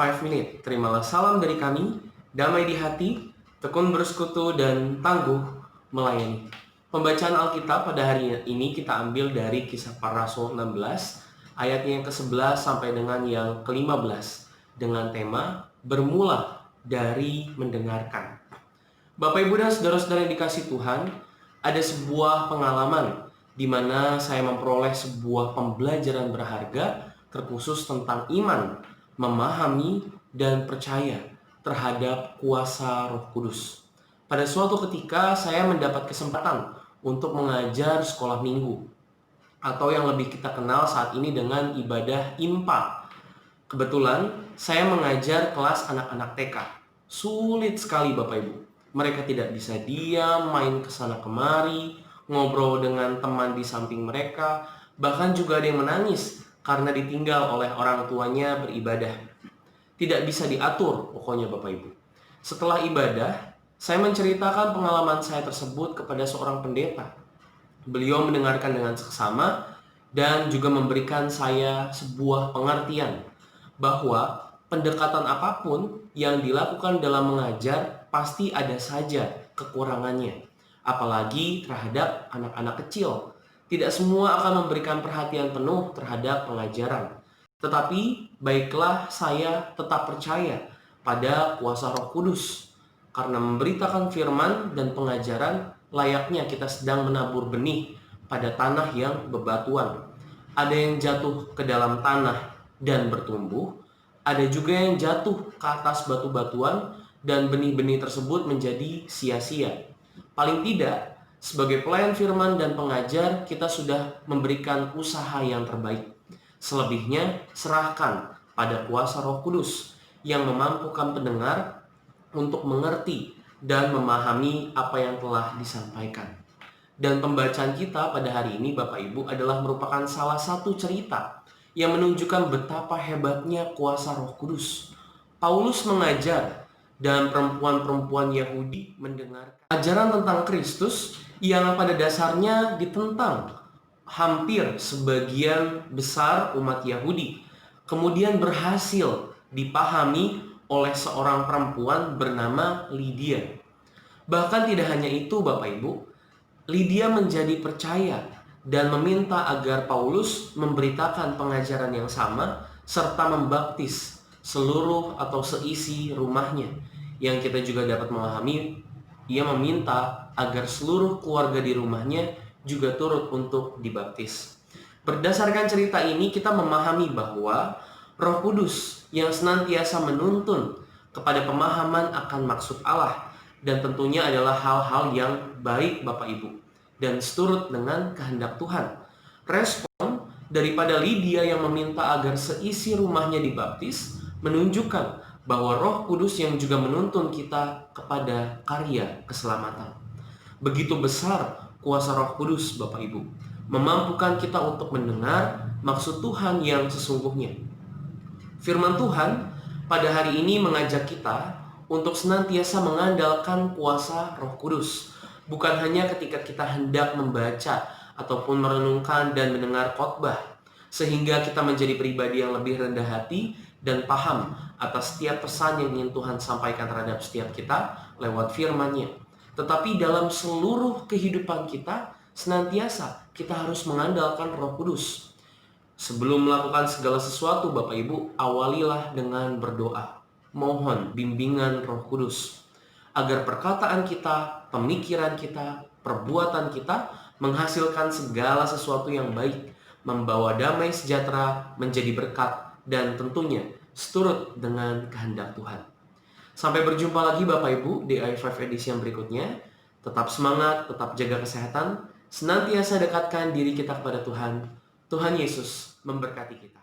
5 Minute. Terimalah salam dari kami, damai di hati, tekun bersekutu, dan tangguh melayani. Pembacaan Alkitab pada hari ini kita ambil dari Kisah Para Rasul 16, ayatnya yang ke-11 sampai dengan yang ke-15, dengan tema bermula dari mendengarkan. Bapak, Ibu, dan saudara-saudara yang dikasihi Tuhan, ada sebuah pengalaman di mana saya memperoleh sebuah pembelajaran berharga terkhusus tentang iman, memahami, dan percaya terhadap kuasa Roh Kudus. Pada suatu ketika saya mendapat kesempatan untuk mengajar sekolah minggu, atau yang lebih kita kenal saat ini dengan ibadah IMPA. Kebetulan saya mengajar kelas anak-anak TK. Sulit sekali Bapak Ibu. Mereka tidak bisa diam, main kesana kemari, ngobrol dengan teman di samping mereka, bahkan juga ada yang menangis karena ditinggal oleh orang tuanya beribadah. Tidak bisa diatur pokoknya Bapak Ibu. Setelah ibadah, saya menceritakan pengalaman saya tersebut kepada seorang pendeta. Beliau mendengarkan dengan seksama dan juga memberikan saya sebuah pengertian bahwa pendekatan apapun yang dilakukan dalam mengajar pasti ada saja kekurangannya. Apalagi terhadap anak-anak kecil. Tidak semua akan memberikan perhatian penuh terhadap pengajaran. Tetapi baiklah saya tetap percaya pada kuasa Roh Kudus. Karena memberitakan firman dan pengajaran layaknya kita sedang menabur benih pada tanah yang bebatuan. Ada yang jatuh ke dalam tanah dan bertumbuh. Ada juga yang jatuh ke atas batu-batuan dan benih-benih tersebut menjadi sia-sia. Paling tidak, sebagai pelayan firman dan pengajar, kita sudah memberikan usaha yang terbaik. Selebihnya, serahkan pada kuasa Roh Kudus yang memampukan pendengar untuk mengerti dan memahami apa yang telah disampaikan. Dan pembacaan kita pada hari ini, Bapak Ibu, adalah merupakan salah satu cerita yang menunjukkan betapa hebatnya kuasa Roh Kudus. Paulus mengajar dan perempuan-perempuan Yahudi mendengarkan ajaran tentang Kristus yang pada dasarnya ditentang hampir sebagian besar umat Yahudi. Kemudian berhasil dipahami oleh seorang perempuan bernama Lydia. Bahkan tidak hanya itu Bapak Ibu, Lydia menjadi percaya dan meminta agar Paulus memberitakan pengajaran yang sama serta membaptis seluruh atau seisi rumahnya. Yang kita juga dapat memahami, ia meminta agar seluruh keluarga di rumahnya juga turut untuk dibaptis. Berdasarkan cerita ini kita memahami bahwa Roh Kudus yang senantiasa menuntun kepada pemahaman akan maksud Allah dan tentunya adalah hal-hal yang baik Bapak Ibu dan seturut dengan kehendak Tuhan. Respon daripada Lydia yang meminta agar seisi rumahnya dibaptis menunjukkan bahwa Roh Kudus yang juga menuntun kita kepada karya keselamatan. Begitu besar kuasa Roh Kudus Bapak Ibu, memampukan kita untuk mendengar maksud Tuhan yang sesungguhnya. Firman Tuhan pada hari ini mengajak kita untuk senantiasa mengandalkan kuasa Roh Kudus. Bukan hanya ketika kita hendak membaca ataupun merenungkan dan mendengar khotbah, sehingga kita menjadi pribadi yang lebih rendah hati dan paham atas setiap pesan yang ingin Tuhan sampaikan terhadap setiap kita lewat firman-Nya. Tetapi dalam seluruh kehidupan kita, senantiasa kita harus mengandalkan Roh Kudus. Sebelum melakukan segala sesuatu, Bapak Ibu, awalilah dengan berdoa. Mohon bimbingan Roh Kudus, agar perkataan kita, pemikiran kita, perbuatan kita menghasilkan segala sesuatu yang baik, membawa damai sejahtera, menjadi berkat, dan tentunya seturut dengan kehendak Tuhan. Sampai berjumpa lagi Bapak Ibu di i5 edisi yang berikutnya. Tetap semangat, tetap jaga kesehatan, senantiasa dekatkan diri kita kepada Tuhan. Tuhan Yesus memberkati kita.